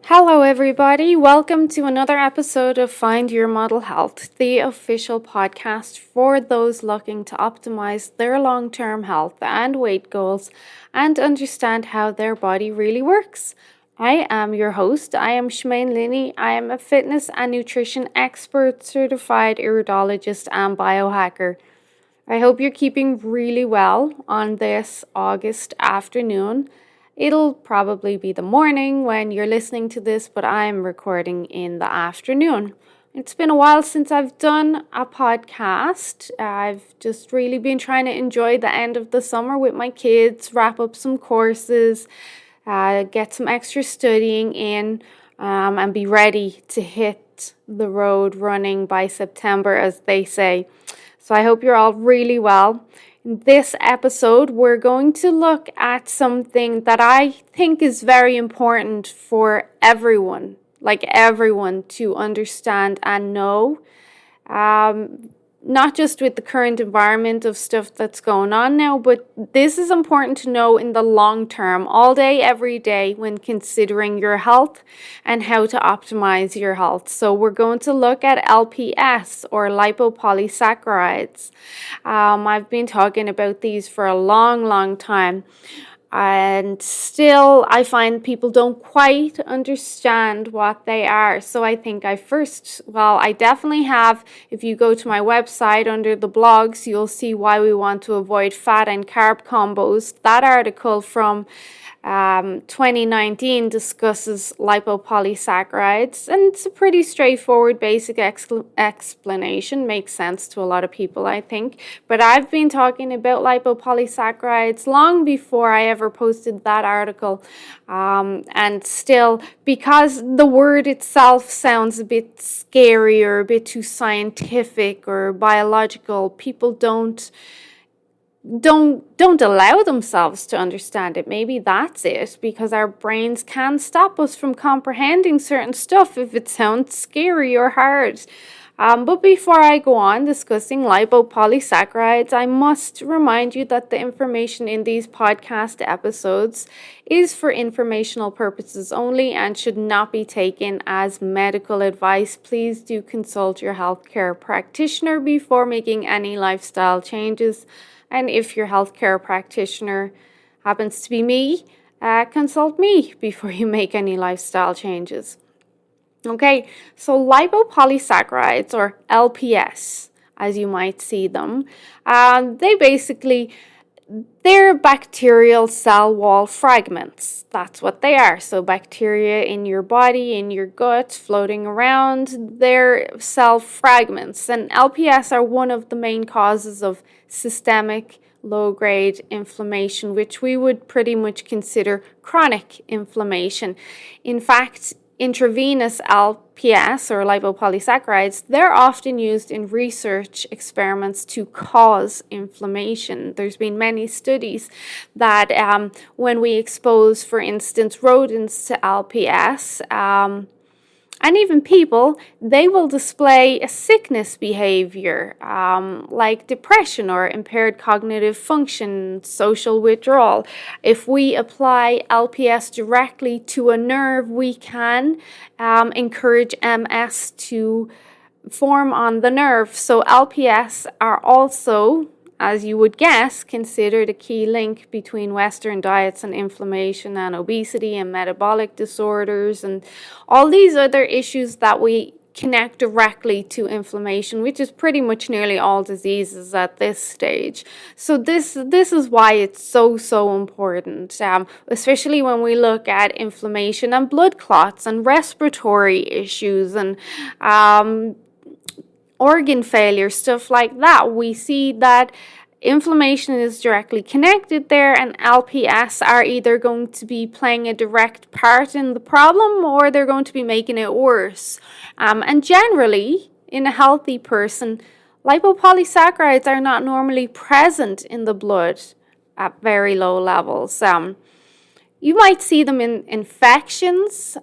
Hello, everybody. Welcome to another episode of Find Your Model Health, the official podcast for those looking to optimize their long term health and weight goals and understand how their body really works. I am your host. I am Shmaine Linney. I am a fitness and nutrition expert, certified iridologist, and biohacker. I hope you're keeping really well on this August afternoon. It'll probably be the morning when you're listening to this, but I'm recording in the afternoon. It's been a while since I've done a podcast. I've just really been trying to enjoy the end of the summer with my kids, wrap up some courses, get some extra studying in, and be ready to hit the road running by September, as they say. So I hope you're all really well. In this episode, we're going to look at something that I think is very important for everyone, to understand and know. Not just with the current environment of stuff that's going on now, but this is important to know in the long term, all day, every day, when considering your health and how to optimize your health. So we're going to look at LPS, or lipopolysaccharides. I've been talking about these for a long time. And still, I find people don't quite understand what they are. So I think I definitely have. If you go to my website under the blogs, you'll see why we want to avoid fat and carb combos. That article from 2019 discusses lipopolysaccharides, and it's a pretty straightforward, basic explanation. Makes sense to a lot of people, I think. But I've been talking about lipopolysaccharides long before I ever posted that article. And still, because the word itself sounds a bit scary or a bit too scientific or biological, people don't allow themselves to understand it. Maybe that's it, because our brains can stop us from comprehending certain stuff if it sounds scary or hard. But before I go on discussing lipopolysaccharides, I must remind you that the information in these podcast episodes is for informational purposes only and should not be taken as medical advice. Please do consult your healthcare practitioner before making any lifestyle changes. And if your healthcare practitioner happens to be me, consult me before you make any lifestyle changes. Okay, so lipopolysaccharides, or LPS, as you might see them, they're bacterial cell wall fragments. That's what they are. So bacteria in your body, in your gut, floating around, they're cell fragments. And LPS are one of the main causes of systemic low-grade inflammation, which we would pretty much consider chronic inflammation. In fact, intravenous LPS, or lipopolysaccharides, they're often used in research experiments to cause inflammation. There's been many studies that when we expose, for instance, rodents to LPS, and even people, they will display a sickness behavior like depression or impaired cognitive function, social withdrawal. If we apply LPS directly to a nerve, we can encourage MS to form on the nerve. So LPS are also, as you would guess, considered a key link between Western diets and inflammation and obesity and metabolic disorders and all these other issues that we connect directly to inflammation, which is pretty much nearly all diseases at this stage. So this is why it's so important, especially when we look at inflammation and blood clots and respiratory issues and organ failure, stuff like that. We see that inflammation is directly connected there, and LPS are either going to be playing a direct part in the problem or they're going to be making it worse. And generally, in a healthy person, lipopolysaccharides are not normally present in the blood at very low levels. You might see them in infections.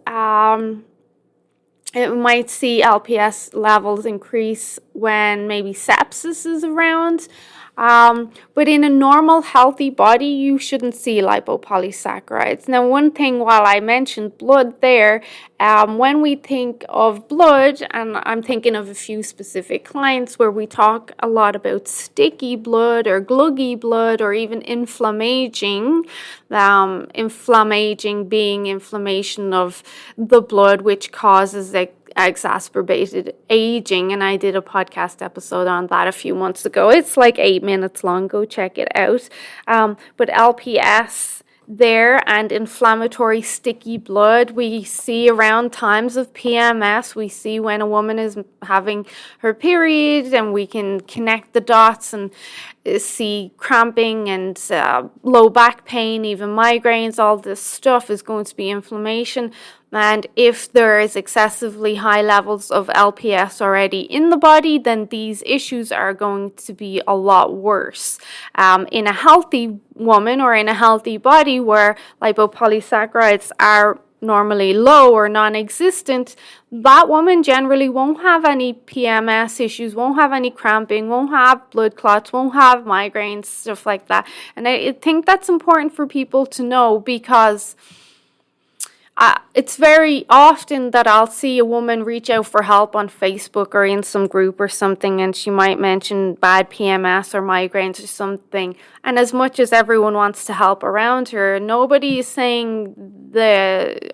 It might see LPS levels increase when maybe sepsis is around. But in a normal, healthy body, you shouldn't see lipopolysaccharides. Now, one thing, while I mentioned blood there, when we think of blood, and I'm thinking of a few specific clients where we talk a lot about sticky blood or gluggy blood or even inflammaging, inflammaging being inflammation of the blood, which causes exacerbated aging, and I did a podcast episode on that a few months ago. It's like 8 minutes long. Go check it out. But LPS there and inflammatory sticky blood we see around times of PMS. We see when a woman is having her period, and we can connect the dots and see cramping and low back pain, even migraines. All this stuff is going to be inflammation. And if there is excessively high levels of LPS already in the body, then these issues are going to be a lot worse. In a healthy woman or in a healthy body where lipopolysaccharides are normally low or non-existent, that woman generally won't have any PMS issues, won't have any cramping, won't have blood clots, won't have migraines, stuff like that. And I think that's important for people to know, because it's very often that I'll see a woman reach out for help on Facebook or in some group or something, and she might mention bad PMS or migraines or something. And as much as everyone wants to help around her, nobody is saying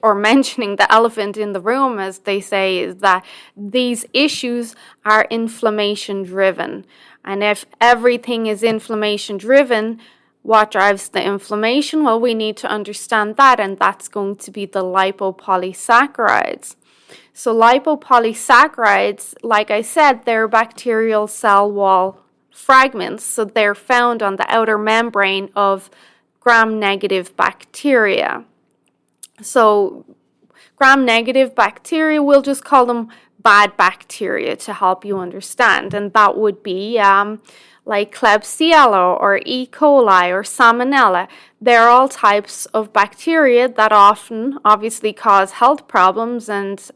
or mentioning the elephant in the room, as they say, is that these issues are inflammation driven. And if everything is inflammation driven, what drives the inflammation? Well, we need to understand that, and that's going to be the lipopolysaccharides. So lipopolysaccharides, like I said, they're bacterial cell wall fragments. So they're found on the outer membrane of gram-negative bacteria. So gram-negative bacteria, we'll just call them bad bacteria to help you understand. And that would be like Klebsiella or E. coli or Salmonella. They're all types of bacteria that often obviously cause health problems and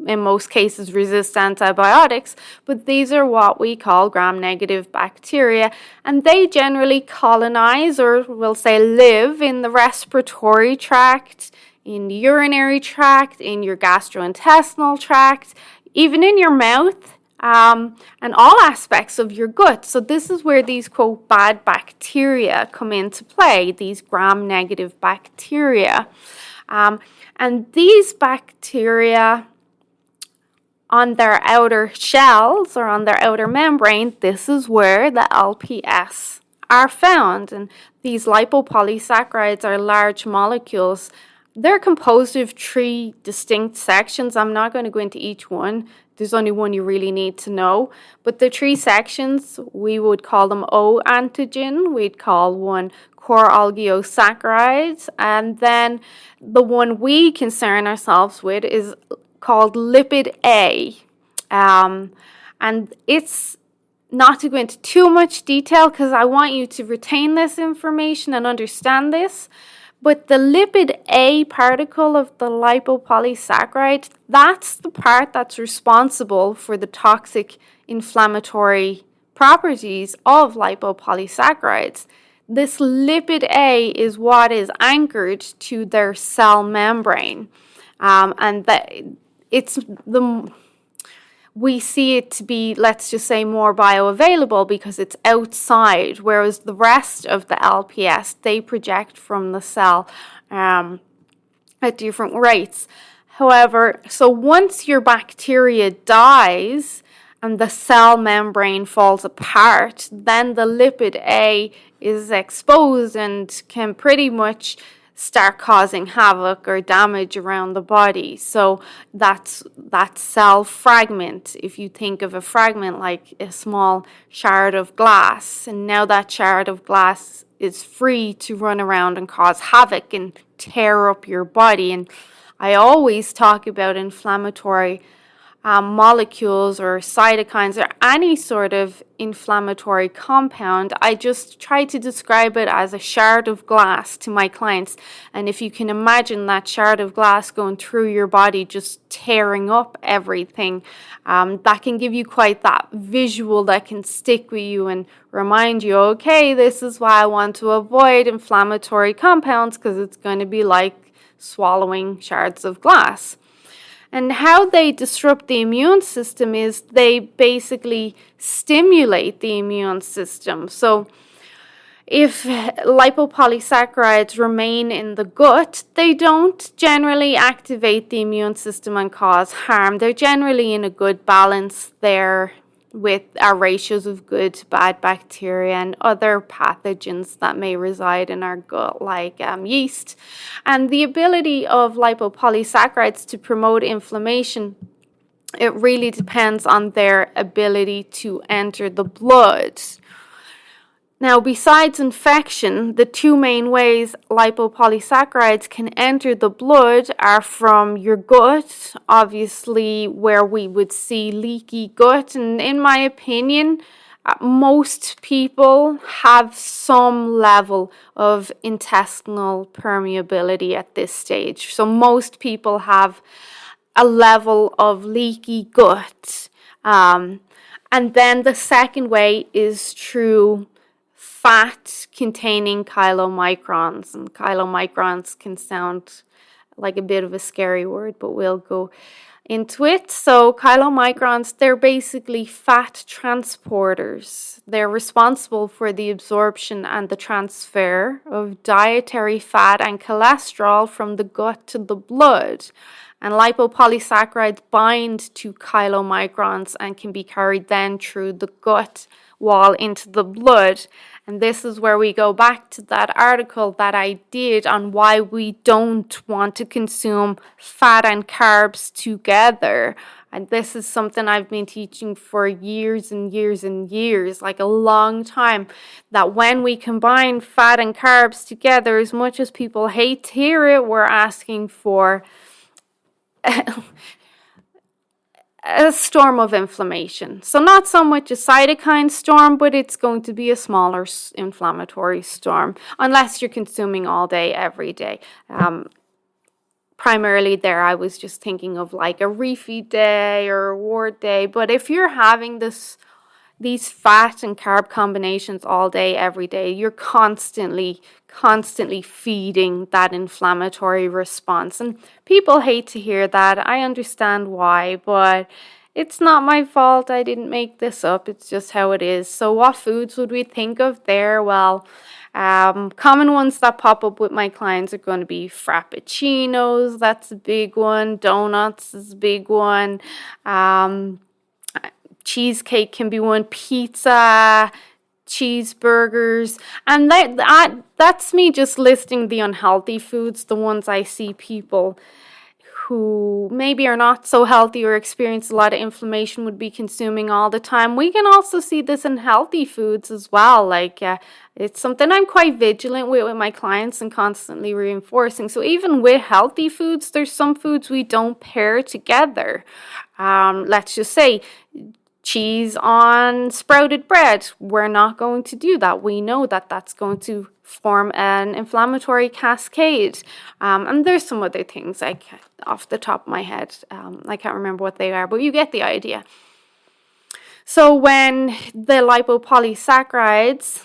in most cases resist antibiotics, but these are what we call gram-negative bacteria, and they generally colonize, or we'll say live, in the respiratory tract, in the urinary tract, in your gastrointestinal tract, even in your mouth, and all aspects of your gut. So this is where these, quote, bad bacteria come into play, these gram-negative bacteria. And these bacteria, on their outer shells or on their outer membrane, this is where the LPS are found. And these lipopolysaccharides are large molecules. They're composed of 3 distinct sections. I'm not going to go into each one. There's only one you really need to know. But the 3 sections, we would call them O antigen. We'd call one core oligosaccharides. And then the one we concern ourselves with is called lipid A. And it's not to go into too much detail because I want you to retain this information and understand this. But the lipid A particle of the lipopolysaccharide, that's the part that's responsible for the toxic inflammatory properties of lipopolysaccharides. This lipid A is what is anchored to their cell membrane. And we see it to be, let's just say, more bioavailable because it's outside, whereas the rest of the LPS, they project from the cell at different rates. However, so once your bacteria dies and the cell membrane falls apart, then the lipid A is exposed and can pretty much start causing havoc or damage around the body. So that's that cell fragment. If you think of a fragment like a small shard of glass, and now that shard of glass is free to run around and cause havoc and tear up your body. And I always talk about inflammatory molecules or cytokines or any sort of inflammatory compound. I just try to describe it as a shard of glass to my clients. And if you can imagine that shard of glass going through your body, just tearing up everything, that can give you quite that visual that can stick with you and remind you, okay, this is why I want to avoid inflammatory compounds, because it's going to be like swallowing shards of glass. And how they disrupt the immune system is they basically stimulate the immune system. So if lipopolysaccharides remain in the gut, they don't generally activate the immune system and cause harm. They're generally in a good balance there with our ratios of good to bad bacteria and other pathogens that may reside in our gut, like yeast. And the ability of lipopolysaccharides to promote inflammation, it really depends on their ability to enter the blood. Now, besides infection, the two main ways lipopolysaccharides can enter the blood are from your gut, obviously where we would see leaky gut. And in my opinion, most people have some level of intestinal permeability at this stage. So most people have a level of leaky gut. And then the second way is through fat containing chylomicrons. And chylomicrons can sound like a bit of a scary word, but we'll go into it. So chylomicrons, they're basically fat transporters. They're responsible for the absorption and the transfer of dietary fat and cholesterol from the gut to the blood. And lipopolysaccharides bind to chylomicrons and can be carried then through the gut wall into the blood. And this is where we go back to that article that I did on why we don't want to consume fat and carbs together. And this is something I've been teaching for years and years and years, like a long time, that when we combine fat and carbs together, as much as people hate to hear it, we're asking for a storm of inflammation. So not so much a cytokine storm, but it's going to be a smaller inflammatory storm, unless you're consuming all day, every day. Primarily there, I was just thinking of like a refeed day or a ward day. But if you're having these fat and carb combinations all day, every day, you're constantly feeding that inflammatory response. And people hate to hear that. I understand why, but it's not my fault. I didn't make this up. It's just how it is. So what foods would we think of there? Well, common ones that pop up with my clients are going to be frappuccinos. That's a big one. Donuts is a big one. Cheesecake can be one. Pizza, cheeseburgers, and that's me just listing the unhealthy foods, the ones I see people who maybe are not so healthy or experience a lot of inflammation would be consuming all the time. We can also see this in healthy foods as well. Like it's something I'm quite vigilant with my clients and constantly reinforcing. So even with healthy foods, there's some foods we don't pair together. Let's just say cheese on sprouted bread. We're not going to do that. We know that that's going to form an inflammatory cascade. And there's some other things like off the top of my head. I can't remember what they are, but you get the idea. So when the lipopolysaccharides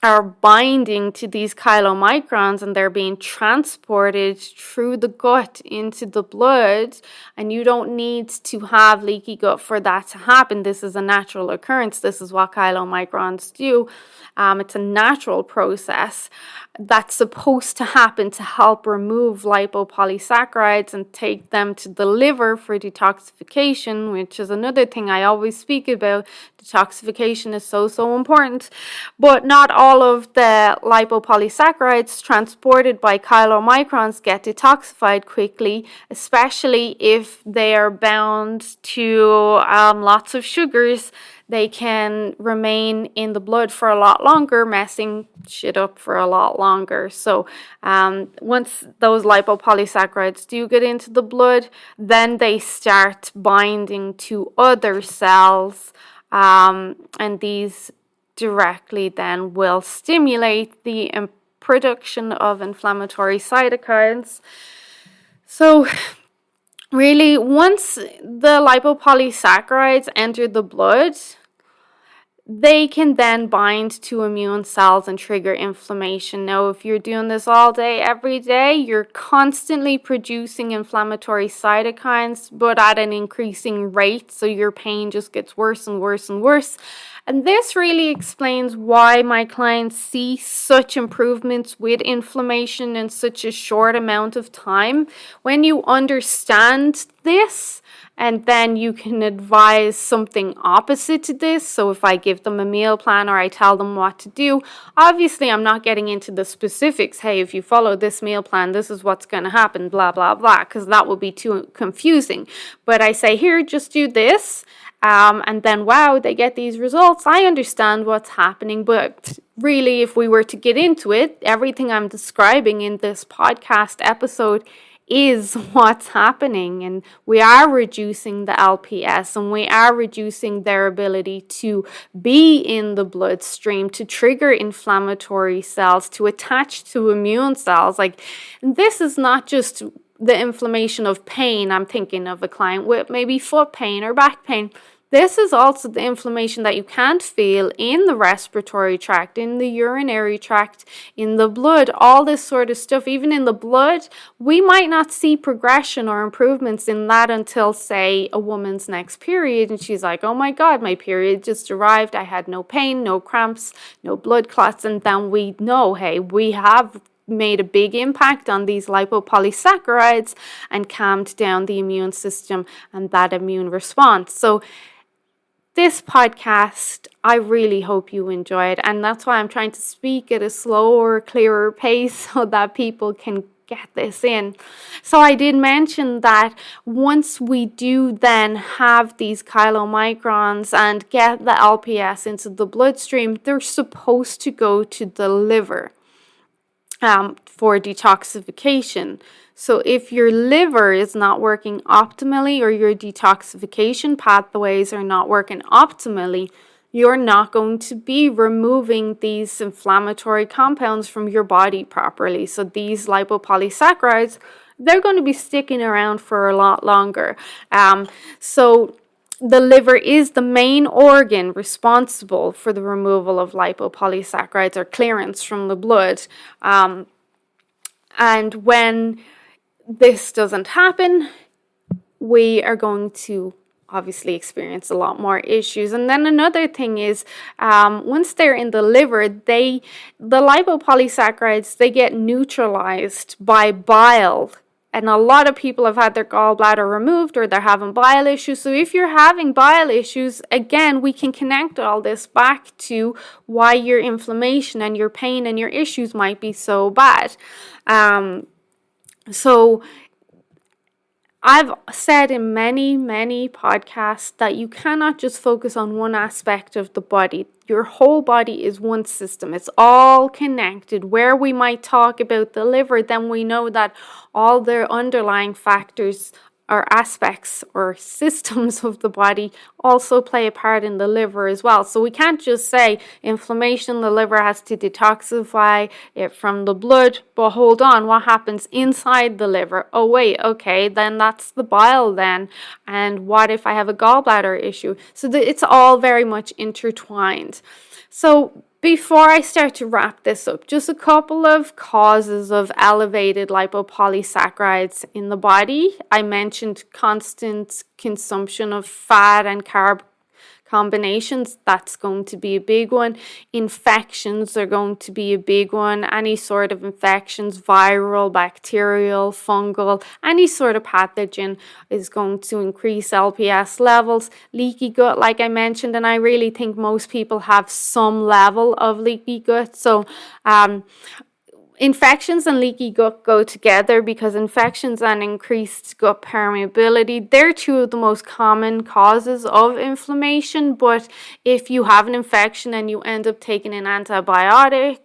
are binding to these chylomicrons and they're being transported through the gut into the blood, and you don't need to have leaky gut for that to happen. This is a natural occurrence. This is what chylomicrons do. It's a natural process that's supposed to happen to help remove lipopolysaccharides and take them to the liver for detoxification, which is another thing I always speak about. Detoxification is so important, but not all all of the lipopolysaccharides transported by chylomicrons get detoxified quickly, especially if they are bound to lots of sugars. They can remain in the blood for a lot longer, messing shit up for a lot longer. So once those lipopolysaccharides do get into the blood, then they start binding to other cells, and these directly then will stimulate the production of inflammatory cytokines. So really, once the lipopolysaccharides enter the blood, they can then bind to immune cells and trigger inflammation. Now, if you're doing this all day, every day, you're constantly producing inflammatory cytokines, but at an increasing rate, so your pain just gets worse and worse and worse. And this really explains why my clients see such improvements with inflammation in such a short amount of time. When you understand this, and then you can advise something opposite to this. So if I give them a meal plan or I tell them what to do, obviously I'm not getting into the specifics. Hey, if you follow this meal plan, this is what's going to happen, blah, blah, blah, because that would be too confusing. But I say, here, just do this. And then, wow, they get these results. I understand what's happening, but really, if we were to get into it, everything I'm describing in this podcast episode is what's happening, and we are reducing the LPS, and we are reducing their ability to be in the bloodstream, to trigger inflammatory cells, to attach to immune cells. Like, this is not just the inflammation of pain. I'm thinking of a client with maybe foot pain or back pain. This is also the inflammation that you can't feel in the respiratory tract, in the urinary tract, in the blood, all this sort of stuff. Even in the blood, we might not see progression or improvements in that until, say, a woman's next period. And she's like, oh my God, my period just arrived. I had no pain, no cramps, no blood clots. And then we know, hey, we have made a big impact on these lipopolysaccharides and calmed down the immune system and that immune response. So this podcast, I really hope you enjoyed, and that's why I'm trying to speak at a slower, clearer pace so that people can get this in. So I did mention that once we do then have these chylomicrons and get the LPS into the bloodstream, they're supposed to go to the liver for detoxification. So if your liver is not working optimally or your detoxification pathways are not working optimally, you're not going to be removing these inflammatory compounds from your body properly. So these lipopolysaccharides, they're going to be sticking around for a lot longer. So the liver is the main organ responsible for the removal of lipopolysaccharides or clearance from the blood. And when this doesn't happen, we are going to obviously experience a lot more issues. And then another thing is, once they're in the liver, the lipopolysaccharides, they get neutralized by bile. And a lot of people have had their gallbladder removed or they're having bile issues. So if you're having bile issues, again, we can connect all this back to why your inflammation and your pain and your issues might be so bad. So I've said in many, many podcasts that you cannot just focus on one aspect of the body. Your whole body is one system. It's all connected. Where we might talk about the liver, then we know that all the underlying factors or aspects or systems of the body also play a part in the liver as well. So we can't just say inflammation, the liver has to detoxify it from the blood, but hold on, what happens inside the liver? Oh wait, okay, then that's the bile then. And what if I have a gallbladder issue? So it's all very much intertwined. So before I start to wrap this up, just a couple of causes of elevated lipopolysaccharides in the body. I mentioned constant consumption of fat and combinations, that's going to be a big one. Infections are going to be a big one. Any sort of infections, viral, bacterial, fungal, any sort of pathogen is going to increase LPS levels. Leaky gut, like I mentioned, and I really think most people have some level of leaky gut. So infections and leaky gut go together because infections and increased gut permeability, they're two of the most common causes of inflammation. But if you have an infection and you end up taking an antibiotic,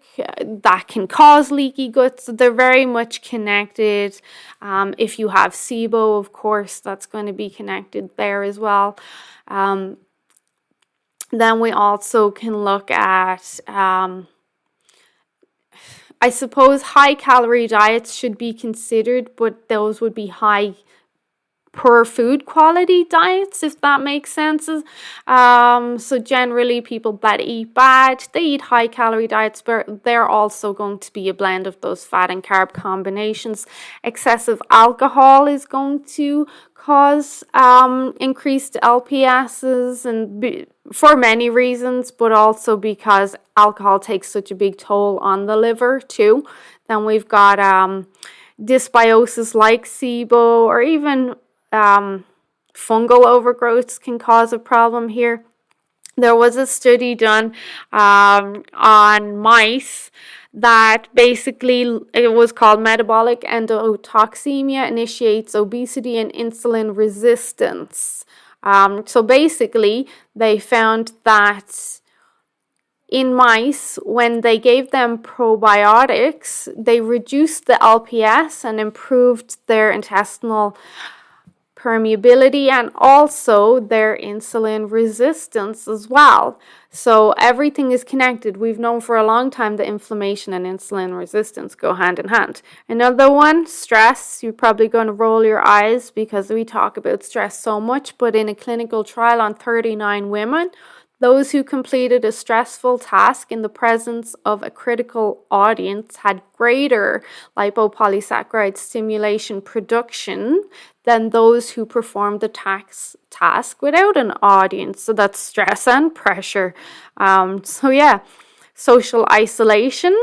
that can cause leaky gut. So they're very much connected. If you have SIBO, of course, that's going to be connected there as well. Then we also can look at I suppose high calorie diets should be considered, but those would be high poor food quality diets, if that makes sense. So generally people that eat bad, they eat high calorie diets, but they're also going to be a blend of those fat and carb combinations. Excessive alcohol is going to cause increased LPSs, and for many reasons, but also because alcohol takes such a big toll on the liver too. Then we've got dysbiosis like SIBO, or even fungal overgrowths can cause a problem here. There was a study done on mice that basically, it was called metabolic endotoxemia initiates obesity and insulin resistance. So basically, they found that in mice, when they gave them probiotics, they reduced the LPS and improved their intestinal permeability and also their insulin resistance as well. So everything is connected. We've known for a long time that inflammation and insulin resistance go hand in hand. Another one, stress. You're probably going to roll your eyes because we talk about stress so much, but in a clinical trial on 39 women, those who completed a stressful task in the presence of a critical audience had greater lipopolysaccharide stimulation production than those who performed the task without an audience. So that's stress and pressure. Social isolation,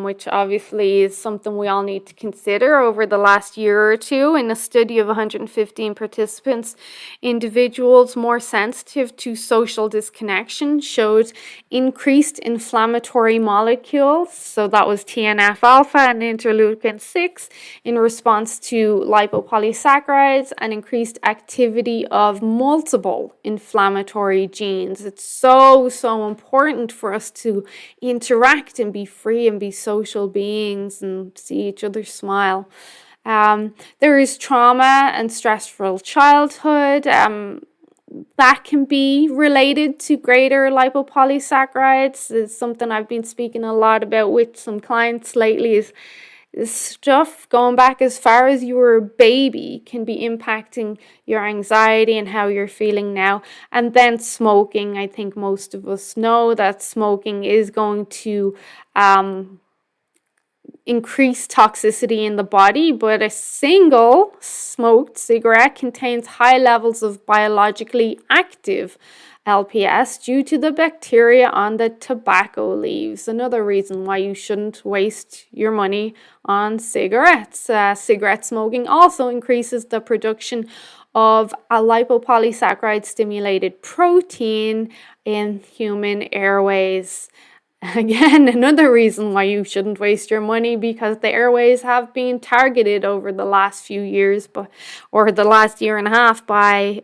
which obviously is something we all need to consider. Over the last year or two, in a study of 115 participants, individuals more sensitive to social disconnection showed increased inflammatory molecules, so that was TNF-alpha and interleukin-6, in response to lipopolysaccharides, and increased activity of multiple inflammatory genes. It's so important for us to interact and be free and be social beings and see each other smile. There is trauma and stressful childhood. That can be related to greater lipopolysaccharides. It's something I've been speaking a lot about with some clients lately, is stuff going back as far as you were a baby can be impacting your anxiety and how you're feeling now. And then smoking, I think most of us know that smoking is going to increase toxicity in the body, but a single smoked cigarette contains high levels of biologically active LPS due to the bacteria on the tobacco leaves. Another reason why you shouldn't waste your money on cigarettes. Cigarette smoking also increases the production of a lipopolysaccharide stimulated protein in human airways. Again, another reason why you shouldn't waste your money, because the airways have been targeted over the last few years, or the last year and a half, by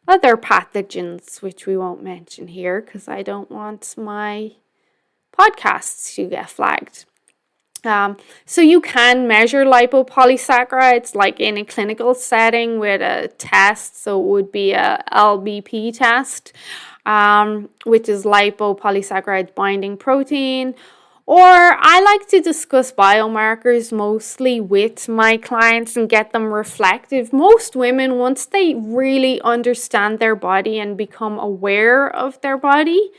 other pathogens, which we won't mention here because I don't want my podcasts to get flagged. So you can measure lipopolysaccharides like in a clinical setting with a test. So it would be a LBP test, which is lipopolysaccharide binding protein. Or I like to discuss biomarkers mostly with my clients and get them reflective. Most women, once they really understand their body and become aware of their body,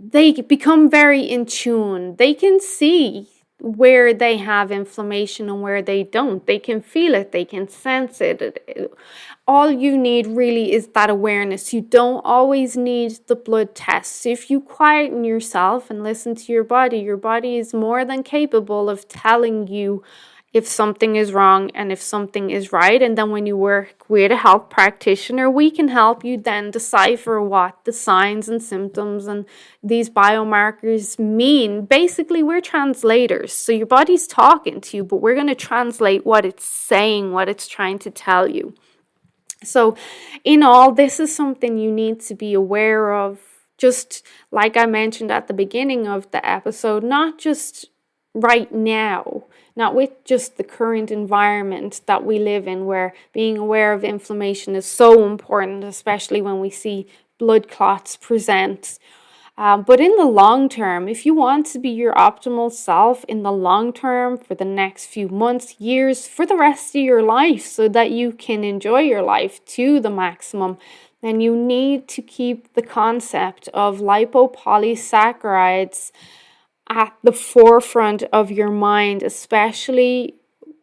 they become very in tune. They can see where they have inflammation and where they don't. They can feel it, they can sense it. All you need really is that awareness. You don't always need the blood tests. If you quieten yourself and listen to your body is more than capable of telling you if something is wrong and if something is right. And then when you work with a health practitioner, we can help you then decipher what the signs and symptoms and these biomarkers mean. Basically, we're translators. So your body's talking to you, but we're going to translate what it's saying, what it's trying to tell you. So in all, this is something you need to be aware of. Just like I mentioned at the beginning of the episode, not just right now, not with just the current environment that we live in, where being aware of inflammation is so important, especially when we see blood clots present. But in the long term, if you want to be your optimal self in the long term for the next few months, years, for the rest of your life, so that you can enjoy your life to the maximum, then you need to keep the concept of lipopolysaccharides at the forefront of your mind, especially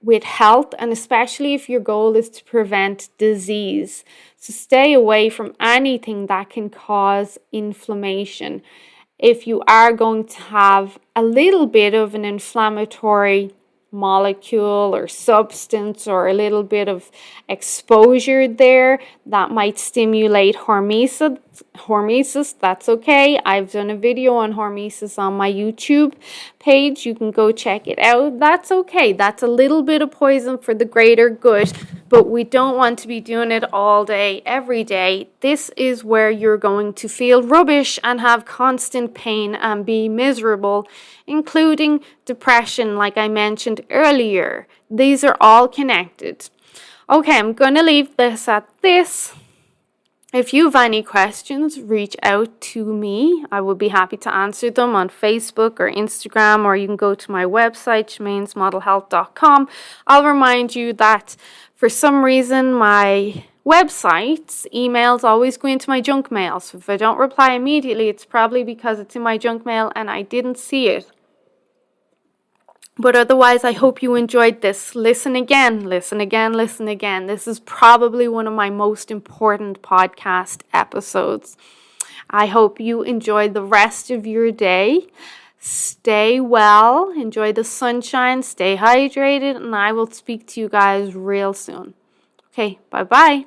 with health and especially if your goal is to prevent disease. So stay away from anything that can cause inflammation. If you are going to have a little bit of an inflammatory molecule or substance or a little bit of exposure there that might stimulate hormesis, that's okay. I've done a video on hormesis on my YouTube page. You can go check it out. That's okay. That's a little bit of poison for the greater good, but we don't want to be doing it all day, every day. This is where you're going to feel rubbish and have constant pain and be miserable, including depression, like I mentioned earlier. These are all connected. Okay, I'm going to leave this at this. If you have any questions, reach out to me. I will be happy to answer them on Facebook or Instagram, or you can go to my website, shemainesmodelhealth.com. I'll remind you that for some reason my website's emails always go into my junk mail. So if I don't reply immediately, it's probably because it's in my junk mail and I didn't see it. But otherwise, I hope you enjoyed this. Listen again, listen again, listen again. This is probably one of my most important podcast episodes. I hope you enjoy the rest of your day. Stay well, enjoy the sunshine, stay hydrated, and I will speak to you guys real soon. Okay, bye-bye.